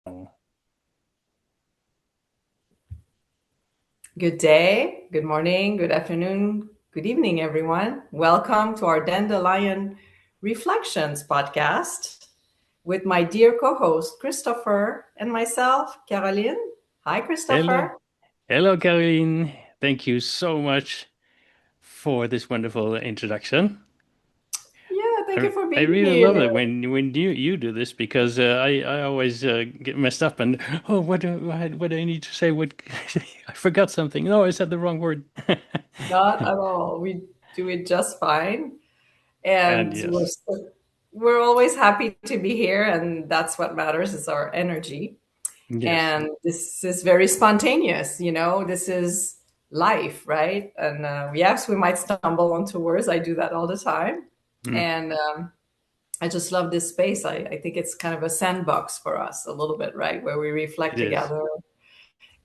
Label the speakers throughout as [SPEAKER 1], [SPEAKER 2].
[SPEAKER 1] Good day, good morning, good afternoon, good evening, everyone. Welcome to our Dandelion Reflections podcast with my dear co host, Christopher, and myself, Caroline. Hi,
[SPEAKER 2] Hello,
[SPEAKER 1] Christopher.
[SPEAKER 2] hello, Caroline. Thank you so much for this wonderful introduction.
[SPEAKER 1] Yeah, thank you for
[SPEAKER 2] I
[SPEAKER 1] being
[SPEAKER 2] really
[SPEAKER 1] here.
[SPEAKER 2] love it when you do this because I always get messed up and what do I need to say? What I forgot something. No, I said the wrong word.
[SPEAKER 1] Not at all. We do it just fine.
[SPEAKER 2] And
[SPEAKER 1] And
[SPEAKER 2] yes,
[SPEAKER 1] we're always happy to be here. And that's what matters is our energy.
[SPEAKER 2] yes,
[SPEAKER 1] And this is very spontaneous, this is life, right? And yes, we might stumble onto words. I do that all the time.
[SPEAKER 2] mm,
[SPEAKER 1] And I just love this space. I think it's kind of a sandbox for us a little bit, right, where we reflect
[SPEAKER 2] it is.
[SPEAKER 1] together.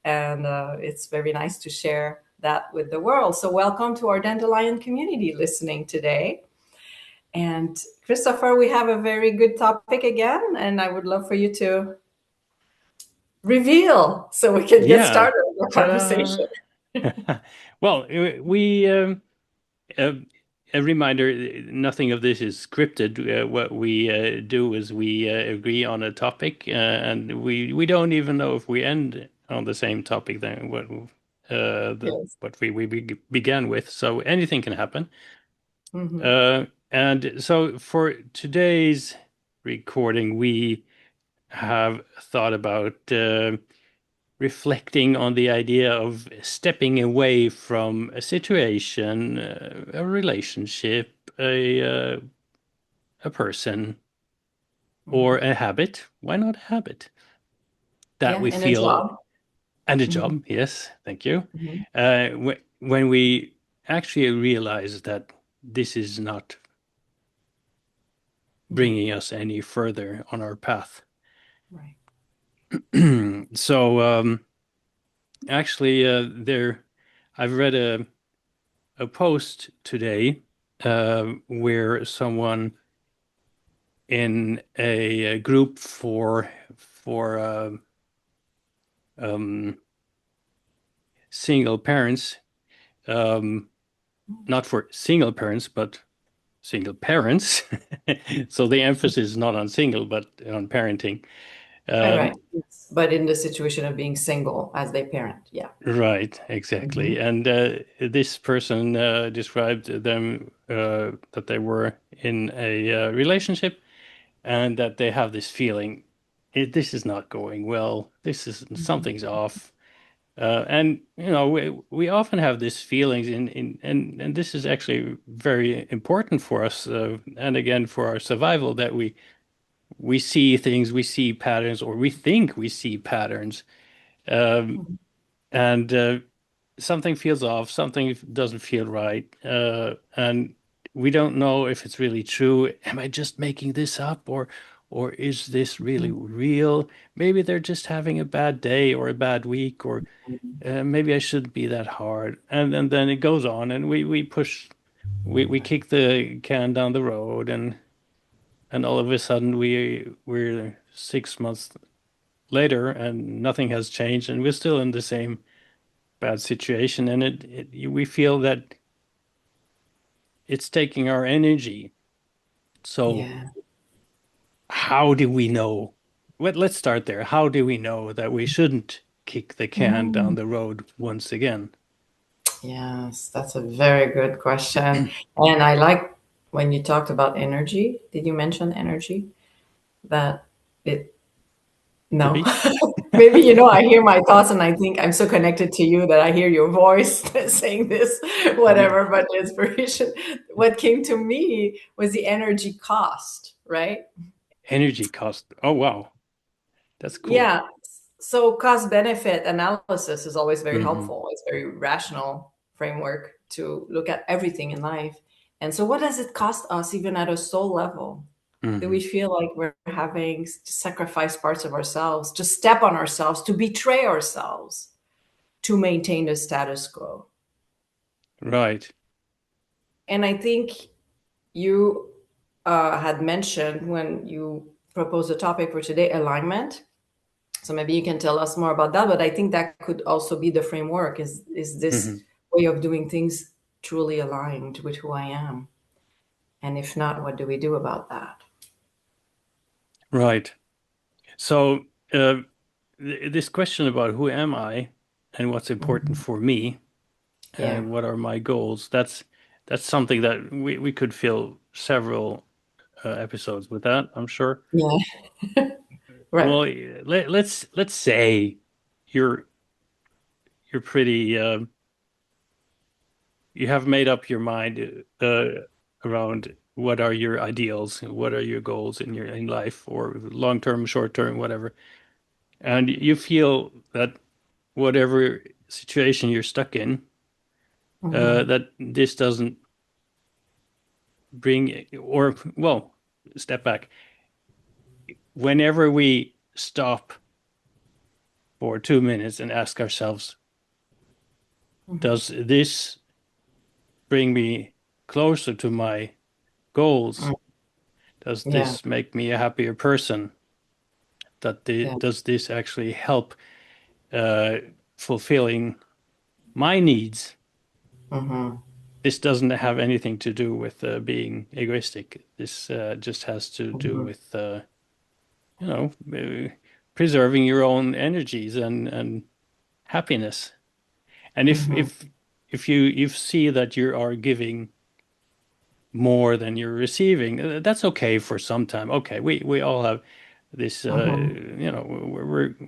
[SPEAKER 1] And it's very nice to share that with the world. So welcome to our Dandelion community listening today. And Christopher, we have a very good topic again, and I would love for you to reveal so we can get
[SPEAKER 2] Yeah.
[SPEAKER 1] started with the
[SPEAKER 2] Ta-da!
[SPEAKER 1] conversation.
[SPEAKER 2] Well, we uh, a reminder, nothing of this is scripted. What we do is we agree on a topic, and we don't even know if we end on the same topic than
[SPEAKER 1] Yes.
[SPEAKER 2] what we began with. So anything can happen.
[SPEAKER 1] Hmm.
[SPEAKER 2] And so for today's recording, we have thought about reflecting on the idea of stepping away from a situation, a relationship, a person, or
[SPEAKER 1] Hmm.
[SPEAKER 2] a habit. Why not a habit that
[SPEAKER 1] Yeah,
[SPEAKER 2] we
[SPEAKER 1] and a
[SPEAKER 2] feel,
[SPEAKER 1] job.
[SPEAKER 2] and a
[SPEAKER 1] Hmm.
[SPEAKER 2] job? Yes, thank you.
[SPEAKER 1] Hmm.
[SPEAKER 2] When we actually realize that this is not
[SPEAKER 1] Hmm.
[SPEAKER 2] bringing us any further on our path.
[SPEAKER 1] Right.
[SPEAKER 2] So actually, I've read a post today where someone in a group for um, single parents, um, not for single parents, but single parents. So the emphasis is not on single, but on parenting.
[SPEAKER 1] Right,
[SPEAKER 2] Um,
[SPEAKER 1] right. Yes. But in the situation of being single as they parent. Yeah.
[SPEAKER 2] right,
[SPEAKER 1] Hmm.
[SPEAKER 2] exactly. And this person described them that they were in a relationship and that they have this feeling, this is not going well. This is something's off. And we often have these feelings and this is actually very important for us, and again for our survival, that we see things, we see patterns, or we think we see patterns, um, and something feels off, something doesn't feel right, and we don't know if it's really true. Am I just making this up, or is this really real? Maybe they're just having a bad day or a bad week, or maybe I shouldn't be that hard. And then it goes on, and we push, we
[SPEAKER 1] Right.
[SPEAKER 2] kick the can down the road, and all of a sudden we're 6 months later, and nothing has changed, and we're still in the same bad situation, and we feel that it's taking our energy. So
[SPEAKER 1] Yeah.
[SPEAKER 2] how do we know? Let's start there. How do we know that we shouldn't kick the can down
[SPEAKER 1] Mm.
[SPEAKER 2] the road once again?
[SPEAKER 1] Yes, that's a very good question. And I like when you talked about energy. Did you mention energy? That it, no.
[SPEAKER 2] Repeat.
[SPEAKER 1] Maybe, I hear my thoughts and I think I'm so connected to you that I hear your voice saying this,
[SPEAKER 2] Yeah.
[SPEAKER 1] whatever, but the inspiration. What came to me was the energy cost, right?
[SPEAKER 2] Energy cost. Oh, wow. That's cool.
[SPEAKER 1] Yeah. So cost benefit analysis is always very
[SPEAKER 2] Hmm.
[SPEAKER 1] helpful. It's very rational framework to look at everything in life. And so what does it cost us even at a soul level? Do
[SPEAKER 2] Hmm.
[SPEAKER 1] we feel like we're having to sacrifice parts of ourselves, to step on ourselves, to betray ourselves, to maintain the status quo?
[SPEAKER 2] Right.
[SPEAKER 1] And I think you had mentioned when you proposed the topic for today, alignment. So maybe you can tell us more about that. But I think that could also be the framework. Is this
[SPEAKER 2] Hmm.
[SPEAKER 1] way of doing things truly aligned with who I am? And if not, what do we do about that?
[SPEAKER 2] Right. So, uh, this question about who am I and what's important
[SPEAKER 1] Mhm.
[SPEAKER 2] for me
[SPEAKER 1] Yeah.
[SPEAKER 2] and what are my goals, that's something that we could fill several episodes with that, I'm sure.
[SPEAKER 1] Yeah. Right.
[SPEAKER 2] Well, let's say you're you're pretty you have made up your mind around what are your ideals, what are your goals in your in life, or long term, short term, whatever. And you feel that whatever situation you're stuck in,
[SPEAKER 1] Hmm.
[SPEAKER 2] that this doesn't bring, or well, step back. Whenever we stop for 2 minutes and ask ourselves, does this bring me closer to my goals? Does
[SPEAKER 1] Yeah.
[SPEAKER 2] this make me a happier person?
[SPEAKER 1] Yeah.
[SPEAKER 2] Does this actually help uh, fulfilling my needs?
[SPEAKER 1] Hmm.
[SPEAKER 2] This doesn't have anything to do with being egoistic. This just has to do
[SPEAKER 1] Hmm.
[SPEAKER 2] with you know preserving your own energies and happiness. And
[SPEAKER 1] Hmm.
[SPEAKER 2] if you see that you are giving more than you're receiving, that's okay for some time. Okay, we all have this
[SPEAKER 1] Hmm.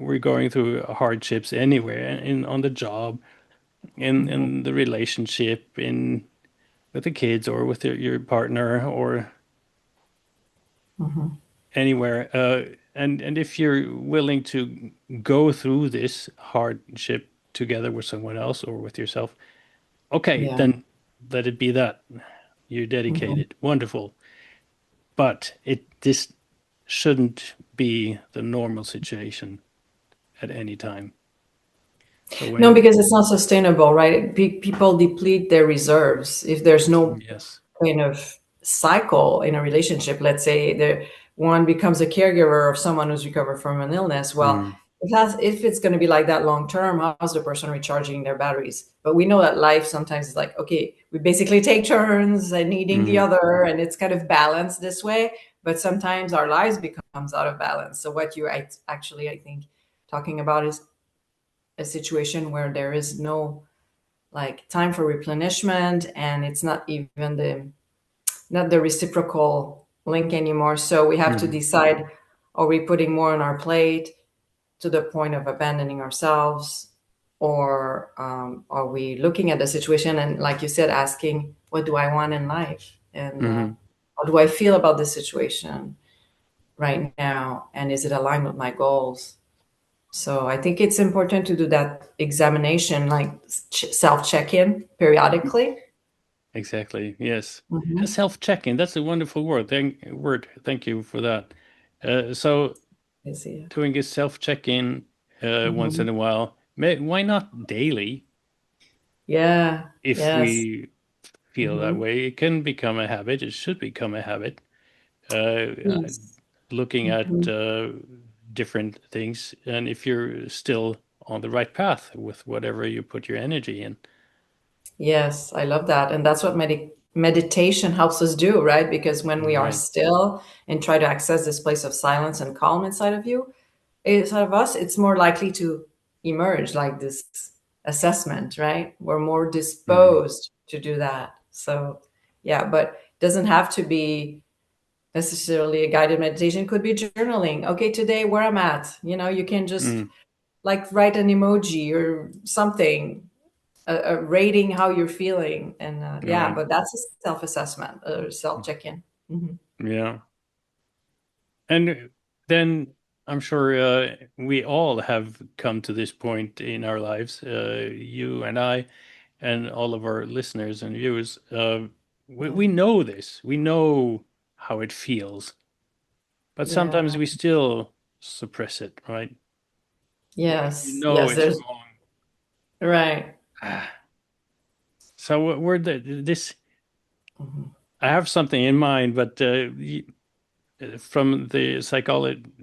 [SPEAKER 2] we're going through hardships anywhere in on the job,
[SPEAKER 1] Hmm.
[SPEAKER 2] in the relationship, in with the kids or with your partner or
[SPEAKER 1] Hmm.
[SPEAKER 2] anywhere. And if you're willing to go through this hardship together with someone else or with yourself, okay,
[SPEAKER 1] Yeah.
[SPEAKER 2] then let it be that. You're
[SPEAKER 1] Hmm.
[SPEAKER 2] dedicated. Wonderful. But this shouldn't be the normal situation at any time. So
[SPEAKER 1] No,
[SPEAKER 2] when,
[SPEAKER 1] because it's not sustainable, right? People deplete their reserves if there's no
[SPEAKER 2] yes.
[SPEAKER 1] kind of cycle in a relationship. Let's say there one becomes a caregiver of someone who's recovered from an illness. Well,
[SPEAKER 2] Mm,
[SPEAKER 1] if it's going to be like that long term, how's the person recharging their batteries? But we know that life sometimes is like, okay, we basically take turns and needing the
[SPEAKER 2] mm,
[SPEAKER 1] other, and it's kind of balanced this way. But sometimes our lives becomes out of balance. So what you actually, I think, talking about is a situation where there is no like time for replenishment, and it's not even the reciprocal link anymore. So we have to
[SPEAKER 2] mm,
[SPEAKER 1] decide, are we putting more on our plate to the point of abandoning ourselves, or are we looking at the situation and, like you said, asking, what do I want in life, and
[SPEAKER 2] mm,
[SPEAKER 1] how do I feel about this situation right now, and is it aligned with my goals? So I think it's important to do that examination, like self check in periodically.
[SPEAKER 2] exactly. Yes. And
[SPEAKER 1] Mm-hmm.
[SPEAKER 2] self-checking, that's a wonderful word. Thank you for that. So
[SPEAKER 1] I see it.
[SPEAKER 2] doing a self-check-in once
[SPEAKER 1] Mm-hmm.
[SPEAKER 2] in a while, why not daily?
[SPEAKER 1] Yeah.
[SPEAKER 2] If
[SPEAKER 1] Yes.
[SPEAKER 2] we feel that
[SPEAKER 1] Mm-hmm.
[SPEAKER 2] way, it can become a habit. It should become a habit. Uh,
[SPEAKER 1] Yes.
[SPEAKER 2] Looking at
[SPEAKER 1] Mm-hmm.
[SPEAKER 2] different things, and if you're still on the right path with whatever you put your energy in.
[SPEAKER 1] Yes, I love that. And that's what meditation helps us do, right? Because when we are
[SPEAKER 2] Right.
[SPEAKER 1] still and try to access this place of silence and calm inside of you, inside of us, it's more likely to emerge like this assessment, right? We're more
[SPEAKER 2] Mm,
[SPEAKER 1] disposed to do that. So, yeah, but it doesn't have to be necessarily a guided meditation. It could be journaling. Okay, today where I'm at. You can just
[SPEAKER 2] mm,
[SPEAKER 1] like write an emoji or something, rating how you're feeling, and yeah,
[SPEAKER 2] right.
[SPEAKER 1] but that's a self-assessment or self-check-in. Hmm.
[SPEAKER 2] Yeah. And then I'm sure we all have come to this point in our lives, you and I, and all of our listeners and viewers.
[SPEAKER 1] Yeah.
[SPEAKER 2] We know this. We know how it feels, but sometimes
[SPEAKER 1] Yeah.
[SPEAKER 2] we still suppress it, right? You
[SPEAKER 1] Yes.
[SPEAKER 2] know
[SPEAKER 1] Yes.
[SPEAKER 2] it's
[SPEAKER 1] There's
[SPEAKER 2] wrong.
[SPEAKER 1] right.
[SPEAKER 2] So we're this.
[SPEAKER 1] Hmm.
[SPEAKER 2] I have something in mind, but from the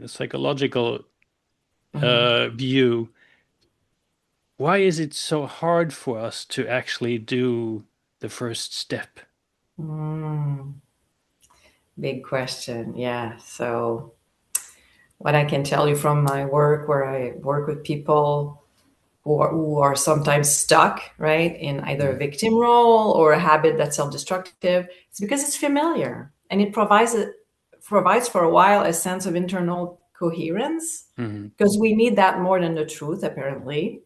[SPEAKER 2] psychological
[SPEAKER 1] Mhm.
[SPEAKER 2] view, why is it so hard for us to actually do the first step?
[SPEAKER 1] Mm, big question. Yeah. So, what I can tell you from my work, where I work with people who are sometimes stuck, right, in either a
[SPEAKER 2] Mm,
[SPEAKER 1] victim role or a habit that's self-destructive, it's because it's familiar and it provides for a while a sense of internal coherence
[SPEAKER 2] mhm,
[SPEAKER 1] because we need that more than the truth, apparently.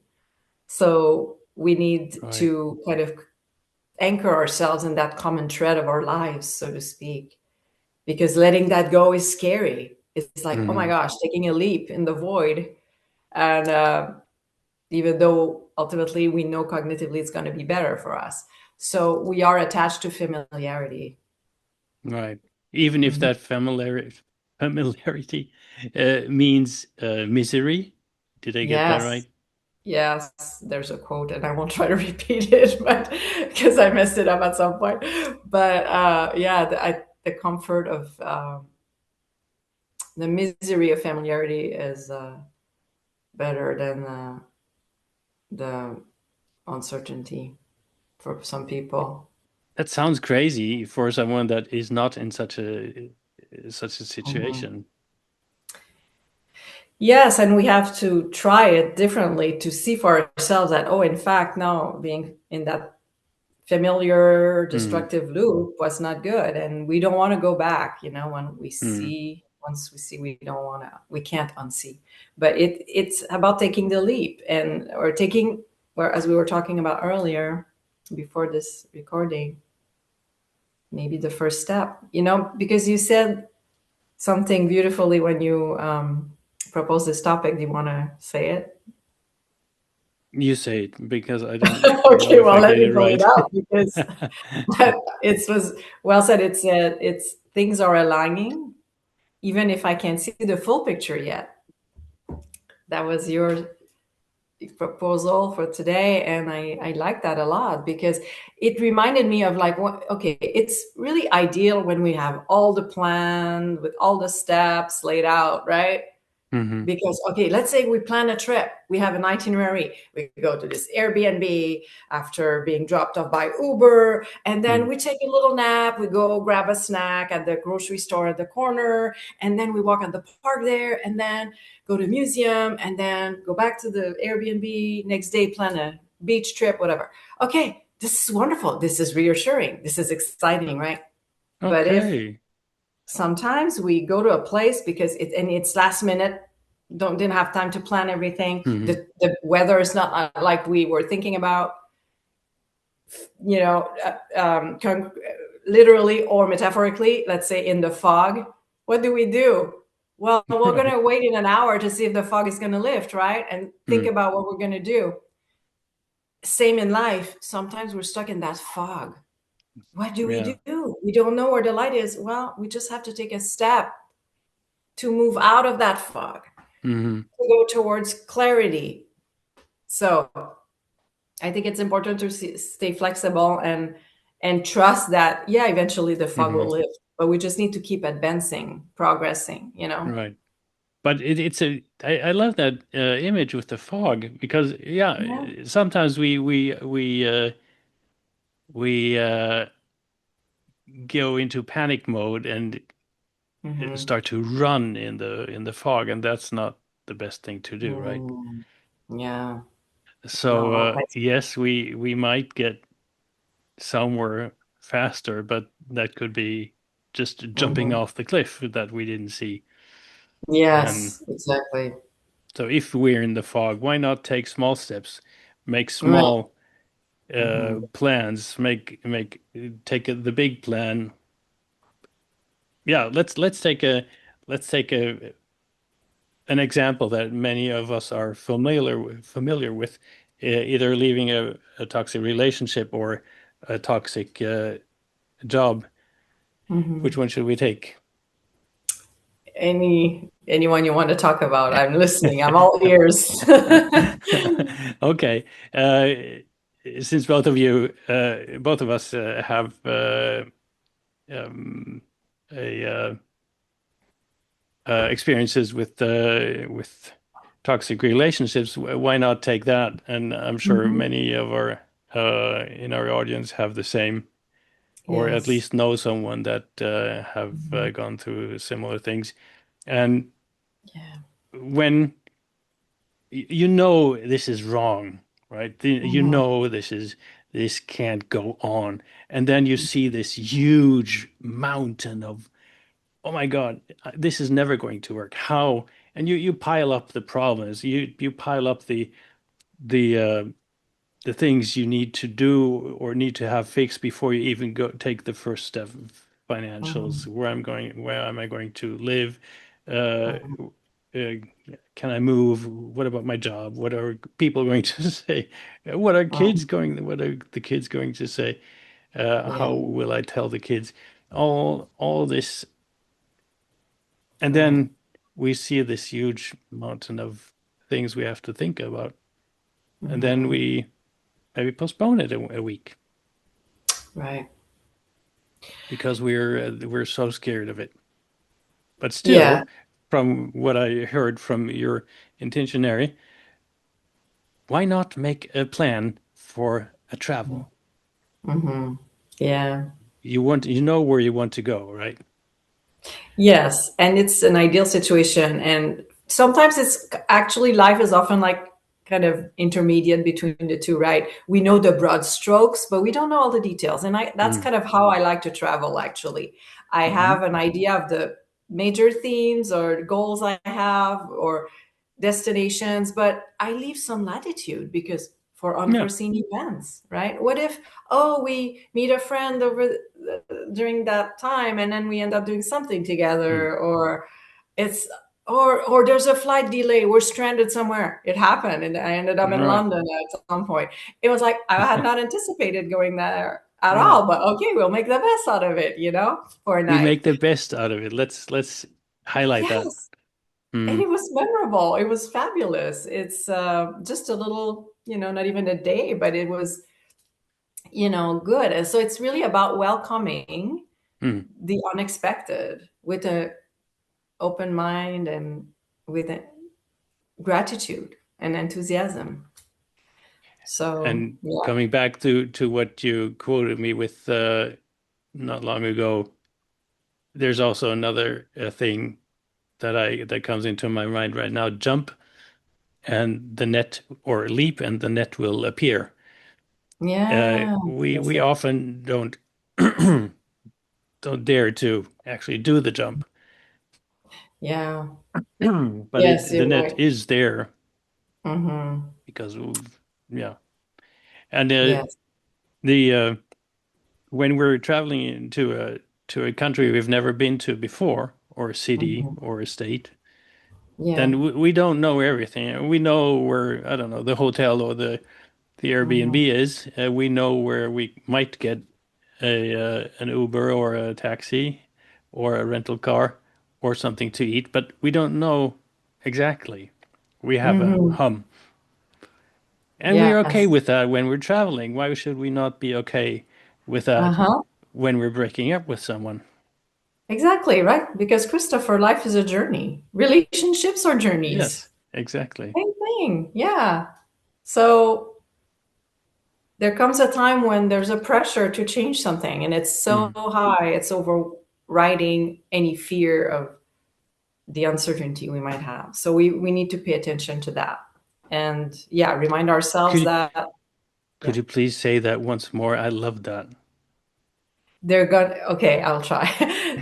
[SPEAKER 1] So we need
[SPEAKER 2] right.
[SPEAKER 1] to kind of anchor ourselves in that common thread of our lives, so to speak, because letting that go is scary. It's like, oh my
[SPEAKER 2] Mhm.
[SPEAKER 1] gosh, taking a leap in the void. And even though ultimately we know cognitively it's going to be better for us. So we are attached to familiarity.
[SPEAKER 2] Right. Even if
[SPEAKER 1] Mhm.
[SPEAKER 2] that familiarity means misery. Did I get that
[SPEAKER 1] Yes.
[SPEAKER 2] right?
[SPEAKER 1] Yes, there's a quote, and I won't try to repeat it, but because I messed it up at some point. But yeah, the comfort of the misery of familiarity is better than the uncertainty for some people.
[SPEAKER 2] That sounds crazy for someone that is not in such a
[SPEAKER 1] Mhm.
[SPEAKER 2] situation.
[SPEAKER 1] Yes, and we have to try it differently to see for ourselves that, oh, in fact, no, being in that familiar
[SPEAKER 2] Mm,
[SPEAKER 1] destructive loop was not good. And we don't want to go back, when
[SPEAKER 2] mm.
[SPEAKER 1] once we see we don't want to, we can't unsee. But it's about taking the leap and, or taking, where, as we were talking about earlier before this recording, maybe the first step, because you said something beautifully when you proposed this topic. Do you want to say it?
[SPEAKER 2] You say it because I don't know
[SPEAKER 1] Okay,
[SPEAKER 2] if
[SPEAKER 1] well,
[SPEAKER 2] I
[SPEAKER 1] let
[SPEAKER 2] get
[SPEAKER 1] me
[SPEAKER 2] it
[SPEAKER 1] pull it
[SPEAKER 2] right.
[SPEAKER 1] out because it was well said. It's things are aligning, even if I can't see the full picture yet. That was your proposal for today, and I like that a lot because it reminded me of like, okay, it's really ideal when we have all the plan with all the steps laid out, right?
[SPEAKER 2] Hmm.
[SPEAKER 1] Because, okay, let's say we plan a trip, we have an itinerary, we go to this Airbnb after being dropped off by Uber, and then
[SPEAKER 2] Mm,
[SPEAKER 1] we take a little nap, we go grab a snack at the grocery store at the corner, and then we walk at the park there, and then go to a museum, and then go back to the Airbnb next day, plan a beach trip, whatever. Okay, this is wonderful, this is reassuring, this is exciting, right? But if
[SPEAKER 2] okay.
[SPEAKER 1] sometimes we go to a place because it's last minute, don't didn't have time to plan everything,
[SPEAKER 2] Hmm.
[SPEAKER 1] the weather is not like we were thinking about, you know uh, um, con- literally or metaphorically, let's say in the fog. What do? Well, we're going
[SPEAKER 2] Right.
[SPEAKER 1] to wait in an hour to see if the fog is going to lift, right, and think
[SPEAKER 2] Mm,
[SPEAKER 1] about what we're going to do. Same in life, sometimes we're stuck in that fog. What do?
[SPEAKER 2] yeah.
[SPEAKER 1] We don't know where the light is. Well, we just have to take a step to move out of that fog,
[SPEAKER 2] Hmm.
[SPEAKER 1] to go towards clarity. So I think it's important to stay flexible and trust that, yeah, eventually the fog
[SPEAKER 2] Hmm.
[SPEAKER 1] will lift, but we just need to keep advancing, progressing.
[SPEAKER 2] Right. But I love that image with the fog because yeah,
[SPEAKER 1] Yeah.
[SPEAKER 2] sometimes we go into panic mode and
[SPEAKER 1] Hmm.
[SPEAKER 2] start to run in the fog, and that's not the best thing to do, right?
[SPEAKER 1] Mm. Yeah.
[SPEAKER 2] So
[SPEAKER 1] No.
[SPEAKER 2] yes, we might get somewhere faster, but that could be just jumping
[SPEAKER 1] Mhm.
[SPEAKER 2] off the cliff that we didn't see. And
[SPEAKER 1] Yes, exactly.
[SPEAKER 2] so if we're in the fog, why not take small steps, make
[SPEAKER 1] Right.
[SPEAKER 2] small
[SPEAKER 1] Hmm.
[SPEAKER 2] plans, make take the big plan. Yeah, let's take a an example that many of us are familiar with, either leaving a toxic relationship or a toxic job. Which
[SPEAKER 1] Hmm.
[SPEAKER 2] one should we take?
[SPEAKER 1] Anyone you want to talk about, I'm listening, I'm all ears.
[SPEAKER 2] Okay. Since both of us have um, a experiences with toxic relationships, why not take that? And I'm sure
[SPEAKER 1] Mhm.
[SPEAKER 2] many of our in our audience have the same, or at
[SPEAKER 1] Yes.
[SPEAKER 2] least know someone that have
[SPEAKER 1] Mhm.
[SPEAKER 2] gone through similar things. And
[SPEAKER 1] Yeah.
[SPEAKER 2] when you know this is wrong, right? You
[SPEAKER 1] Mhm.
[SPEAKER 2] know this can't go on, and then you see this huge mountain of, oh my God, this is never going to work. How? And you pile up the problems. You pile up the uh, the things you need to do or need to have fixed before you even go take the first step. Financials,
[SPEAKER 1] Mhm.
[SPEAKER 2] where I'm going, where am I going to live? Uh,
[SPEAKER 1] Mhm.
[SPEAKER 2] uh, can I move? What about my job? What are people going to say?
[SPEAKER 1] Mhm.
[SPEAKER 2] What are the kids going to say?
[SPEAKER 1] Yeah.
[SPEAKER 2] How will I tell the kids? All this, and
[SPEAKER 1] Right.
[SPEAKER 2] then we see this huge mountain of things we have to think about, and then
[SPEAKER 1] Mhm.
[SPEAKER 2] we maybe postpone it a week
[SPEAKER 1] Right.
[SPEAKER 2] because we're so scared of it. But
[SPEAKER 1] Yeah.
[SPEAKER 2] still, from what I heard from your intentionary, why not make a plan for a travel?
[SPEAKER 1] Mhm. Yeah.
[SPEAKER 2] You know where you want to go, right?
[SPEAKER 1] Yes, and it's an ideal situation. And sometimes it's actually life is often like kind of intermediate between the two, right? We know the broad strokes, but we don't know all the details. And that's
[SPEAKER 2] Mm.
[SPEAKER 1] kind of how I like to travel, actually. I
[SPEAKER 2] Hmm.
[SPEAKER 1] have an idea of the major themes or goals I have or destinations, but I leave some latitude because for
[SPEAKER 2] Yeah,
[SPEAKER 1] unforeseen events, right? What if, oh, we meet a friend during that time and then we end up doing something
[SPEAKER 2] mm.
[SPEAKER 1] together, or it's or there's a flight delay, we're stranded somewhere. It happened and I ended up in
[SPEAKER 2] Right.
[SPEAKER 1] London at some point. It was like I had not anticipated going there at
[SPEAKER 2] Yeah.
[SPEAKER 1] all, but okay, we'll make the best out of it, for a
[SPEAKER 2] We
[SPEAKER 1] night.
[SPEAKER 2] make the best out of it. Let's highlight that.
[SPEAKER 1] Yes, and
[SPEAKER 2] Mm.
[SPEAKER 1] it was memorable, it was fabulous. It's just a little, not even a day, but it was, good. And so it's really about welcoming
[SPEAKER 2] Mm.
[SPEAKER 1] the unexpected with a open mind and with a gratitude and enthusiasm. So
[SPEAKER 2] And
[SPEAKER 1] yeah.
[SPEAKER 2] coming back to what you quoted me with not long ago, there's also another thing that comes into my mind right now. Jump and the net, or leap and the net will appear.
[SPEAKER 1] Yeah. Yes,
[SPEAKER 2] We
[SPEAKER 1] yes.
[SPEAKER 2] often don't don't dare to actually do the jump,
[SPEAKER 1] Yeah.
[SPEAKER 2] but
[SPEAKER 1] Yes,
[SPEAKER 2] the
[SPEAKER 1] you're
[SPEAKER 2] net
[SPEAKER 1] right.
[SPEAKER 2] is there
[SPEAKER 1] Mm-hmm.
[SPEAKER 2] because of, yeah. And
[SPEAKER 1] Yes.
[SPEAKER 2] the when we're traveling to a country we've never been to before, or a city
[SPEAKER 1] Mm-hmm.
[SPEAKER 2] or a state,
[SPEAKER 1] Yeah.
[SPEAKER 2] then we don't know everything. We know where, I don't know, the hotel or the Airbnb
[SPEAKER 1] Mm-hmm.
[SPEAKER 2] is. We know where we might get a an Uber or a taxi or a rental car or something to eat, but we don't know exactly. We have a
[SPEAKER 1] Mm-hmm.
[SPEAKER 2] hum. And we're okay
[SPEAKER 1] Yes.
[SPEAKER 2] with that when we're traveling. Why should we not be okay with that
[SPEAKER 1] Uh-huh.
[SPEAKER 2] when we're breaking up with someone?
[SPEAKER 1] Exactly, right? Because Christopher, life is a journey. Relationships are journeys.
[SPEAKER 2] Yes, exactly.
[SPEAKER 1] Same thing. Yeah. So there comes a time when there's a pressure to change something and it's so
[SPEAKER 2] Mm.
[SPEAKER 1] high, it's overriding any fear of the uncertainty we might have. So we need to pay attention to that. And yeah, remind ourselves
[SPEAKER 2] Could
[SPEAKER 1] that,
[SPEAKER 2] could
[SPEAKER 1] yeah,
[SPEAKER 2] you please say that once more? I love that.
[SPEAKER 1] they're gonna, okay, I'll try.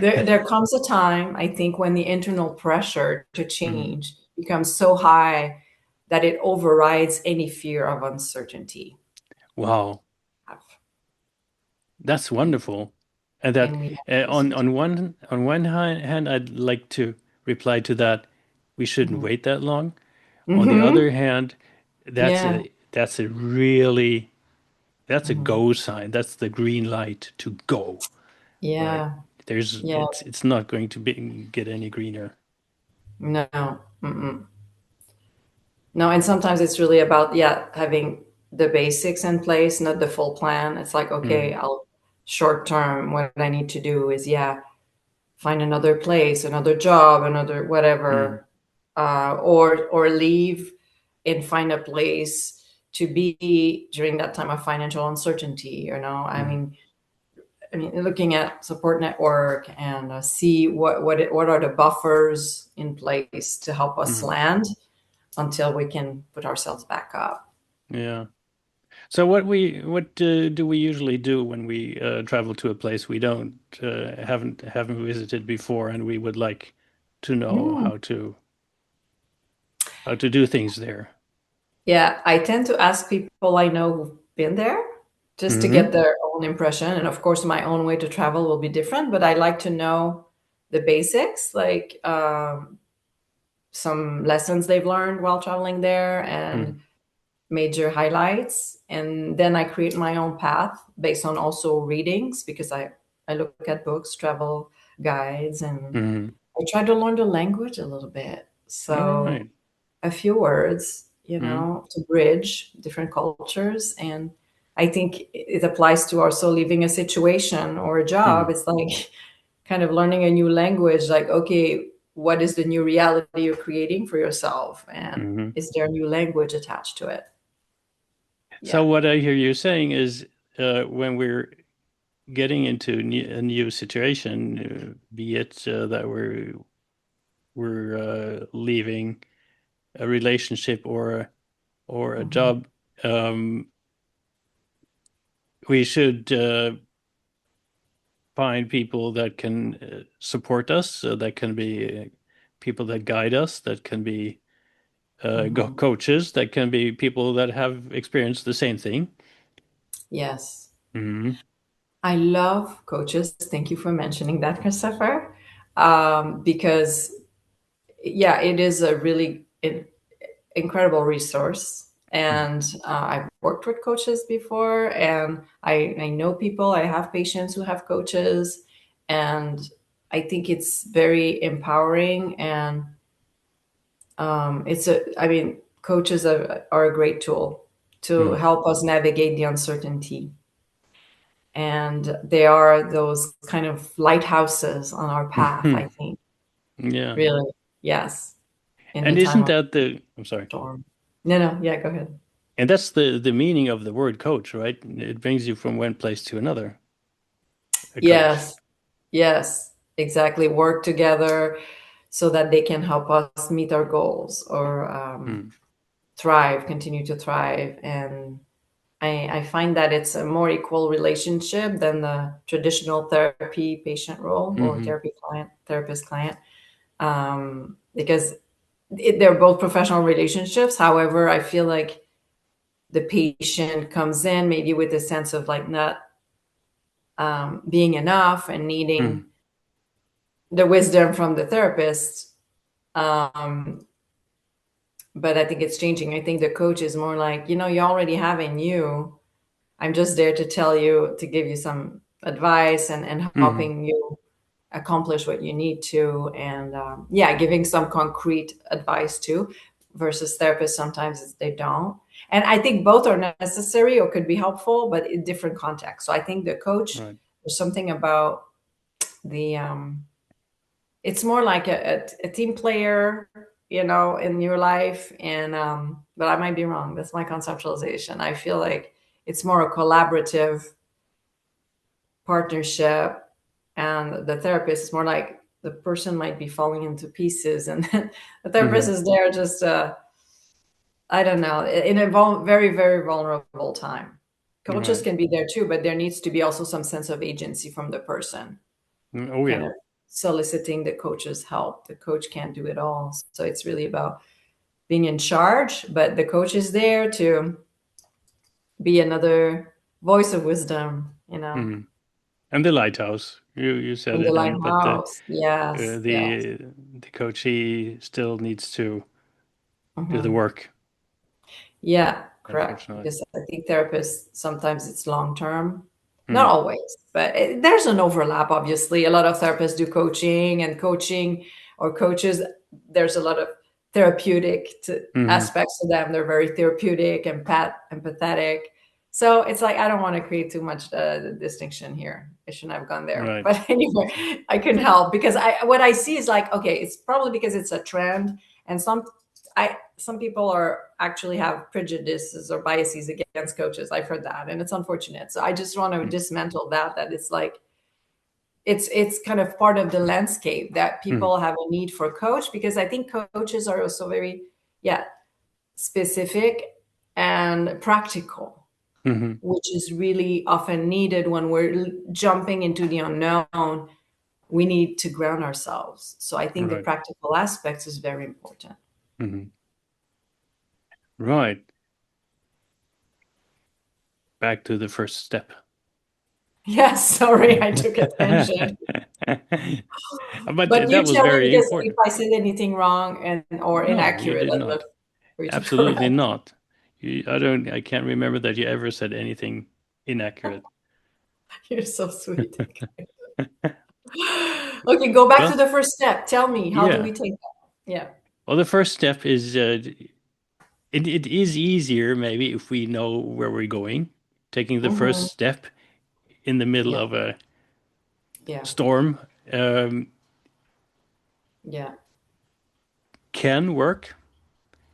[SPEAKER 1] There comes a time, I think, when the internal pressure to
[SPEAKER 2] Mhm.
[SPEAKER 1] change becomes so high that it overrides any fear of uncertainty.
[SPEAKER 2] Wow, that's
[SPEAKER 1] And,
[SPEAKER 2] wonderful. And that
[SPEAKER 1] and we have to listen to
[SPEAKER 2] on one hand, I'd like to reply to that. We
[SPEAKER 1] it.
[SPEAKER 2] shouldn't
[SPEAKER 1] Hmm.
[SPEAKER 2] wait that long. On the
[SPEAKER 1] Hmm.
[SPEAKER 2] other hand,
[SPEAKER 1] Yeah.
[SPEAKER 2] that's a really that's a
[SPEAKER 1] Hmm.
[SPEAKER 2] go sign. That's the green light to go, right?
[SPEAKER 1] Yeah. Yeah.
[SPEAKER 2] It's not going to get any greener.
[SPEAKER 1] No. Mm-mm. No, and sometimes it's really about, yeah, having the basics in place, not the full plan. It's like,
[SPEAKER 2] Mm.
[SPEAKER 1] okay, I'll short term, what I need to do is, yeah, find another place, another job, another
[SPEAKER 2] Mm.
[SPEAKER 1] whatever. or leave and find a place to be during that time of financial uncertainty.
[SPEAKER 2] Mm-hmm.
[SPEAKER 1] I mean, looking at support network and see what are the buffers in place to help us
[SPEAKER 2] Mm-hmm.
[SPEAKER 1] land until we can put ourselves back up.
[SPEAKER 2] Yeah. So what do we usually do when we travel to a place we don't haven't visited before, and we would like to know
[SPEAKER 1] Mm.
[SPEAKER 2] how to do things there?
[SPEAKER 1] Yeah, I tend to ask people I know who've been there just to get
[SPEAKER 2] Mm-hmm.
[SPEAKER 1] their own impression. And of course, my own way to travel will be different, but I like to know the basics, like some lessons they've learned while traveling there and major highlights. And then I create my own path based on also readings because I look at books, travel guides, and
[SPEAKER 2] Mm-hmm.
[SPEAKER 1] I try to learn the language a little bit.
[SPEAKER 2] All
[SPEAKER 1] So
[SPEAKER 2] right.
[SPEAKER 1] a few words,
[SPEAKER 2] Mm-hmm.
[SPEAKER 1] to bridge different cultures. And I think it applies to also leaving a situation or a job. It's like kind of learning a new language, like, okay, what is the new reality you're creating for yourself? And
[SPEAKER 2] Mm-hmm.
[SPEAKER 1] is there a new language attached to it?
[SPEAKER 2] So
[SPEAKER 1] Yeah.
[SPEAKER 2] what I hear you saying is when we're getting into a new situation, be it that we're leaving a relationship or a
[SPEAKER 1] Mhm.
[SPEAKER 2] job, we should find people that can support us, that can be people that guide us, that can be
[SPEAKER 1] Mhm.
[SPEAKER 2] coaches, that can be people that have experienced the same thing.
[SPEAKER 1] Yes.
[SPEAKER 2] Hmm.
[SPEAKER 1] I love coaches. Thank you for mentioning that, Christopher. Because, yeah, it is a really incredible resource. And I've worked with coaches before, and I know people, I have patients who have coaches, and I think it's very empowering. And I mean, coaches are a great tool to
[SPEAKER 2] Mm.
[SPEAKER 1] help us navigate the uncertainty. And they are those kind of lighthouses on our path, I think,
[SPEAKER 2] Yeah.
[SPEAKER 1] really. Yes, in the
[SPEAKER 2] And
[SPEAKER 1] time
[SPEAKER 2] isn't
[SPEAKER 1] of
[SPEAKER 2] that I'm sorry.
[SPEAKER 1] storm. No, no, yeah, go ahead.
[SPEAKER 2] And that's the meaning of the word coach, right? It brings you from one place to another, a coach.
[SPEAKER 1] Yes, yes, exactly. Work together so that they can help us meet our goals or
[SPEAKER 2] Mm.
[SPEAKER 1] thrive, continue to thrive. And I find that it's a more equal relationship than the traditional therapy patient role or
[SPEAKER 2] Hmm.
[SPEAKER 1] therapy client, therapist client, because they're both professional relationships. However, I feel like the patient comes in maybe with a sense of like not being enough and
[SPEAKER 2] Mm.
[SPEAKER 1] needing the wisdom from the therapist. Um, but I think it's changing. I think the coach is more like, you already have in you. I'm just there to tell you, to give you some advice and
[SPEAKER 2] Hmm.
[SPEAKER 1] helping you accomplish what you need to. And yeah, giving some concrete advice too, versus therapists sometimes they don't. And I think both are necessary or could be helpful, but in different contexts. So I think the coach,
[SPEAKER 2] Right.
[SPEAKER 1] there's something about the it's more like a team player, in your life. And but I might be wrong. That's my conceptualization. I feel like it's more a collaborative partnership, and the therapist is more like the person might be falling into pieces, and then the therapist
[SPEAKER 2] Hmm.
[SPEAKER 1] is there just I don't know, in a very very vulnerable time. Coaches
[SPEAKER 2] Right.
[SPEAKER 1] can be there too, but there needs to be also some sense of agency from the person
[SPEAKER 2] Oh
[SPEAKER 1] kind
[SPEAKER 2] yeah.
[SPEAKER 1] of soliciting the coach's help. The coach can't do it all. So it's really about being in charge, but the coach is there to be another voice of wisdom,
[SPEAKER 2] Hmm. And the lighthouse. You said
[SPEAKER 1] in the
[SPEAKER 2] it, and but
[SPEAKER 1] lighthouse. Yes, yes.
[SPEAKER 2] the coach, he still needs to do the
[SPEAKER 1] Mhm.
[SPEAKER 2] work,
[SPEAKER 1] Yeah, correct.
[SPEAKER 2] unfortunately.
[SPEAKER 1] Because I think therapists sometimes it's long term, not
[SPEAKER 2] Mm.
[SPEAKER 1] always, but there's an overlap. Obviously, a lot of therapists do coaching, and coaching or coaches. There's a lot of therapeutic
[SPEAKER 2] Hmm.
[SPEAKER 1] aspects to them. They're very therapeutic and empathetic. So it's like I don't want to create too much distinction here. I shouldn't have gone there,
[SPEAKER 2] Right.
[SPEAKER 1] but anyway, I can help because I what I see is like okay, it's probably because it's a trend And some people are actually have prejudices or biases against coaches. I've heard that, and it's unfortunate. So I just want to dismantle that it's like it's kind of part of the landscape that
[SPEAKER 2] Mm-hmm.
[SPEAKER 1] people have a need for coach, because I think coaches are also very, yeah, specific and practical,
[SPEAKER 2] Mm-hmm.
[SPEAKER 1] which is really often needed when we're jumping into the unknown. We need to ground ourselves. So I think the
[SPEAKER 2] Right.
[SPEAKER 1] practical aspects is very important.
[SPEAKER 2] Mm-hmm. Right. Back to the first step.
[SPEAKER 1] Yes, sorry, I took attention.
[SPEAKER 2] But
[SPEAKER 1] But you
[SPEAKER 2] that was
[SPEAKER 1] tell me,
[SPEAKER 2] very
[SPEAKER 1] because if
[SPEAKER 2] important.
[SPEAKER 1] I said anything wrong and or
[SPEAKER 2] No, you
[SPEAKER 1] inaccurate,
[SPEAKER 2] did
[SPEAKER 1] I'd love
[SPEAKER 2] not.
[SPEAKER 1] for you to
[SPEAKER 2] Absolutely
[SPEAKER 1] correct.
[SPEAKER 2] not. I can't remember that you ever said anything inaccurate.
[SPEAKER 1] You're so sweet. Okay, go back to
[SPEAKER 2] Well,
[SPEAKER 1] the first step. Tell me, how do
[SPEAKER 2] yeah.
[SPEAKER 1] we take that? Yeah.
[SPEAKER 2] Well, the first step is it is easier maybe if we know where we're going. Taking the first
[SPEAKER 1] Hmm.
[SPEAKER 2] step in the middle
[SPEAKER 1] Yeah.
[SPEAKER 2] of a
[SPEAKER 1] Yeah.
[SPEAKER 2] storm
[SPEAKER 1] Yeah.
[SPEAKER 2] can work,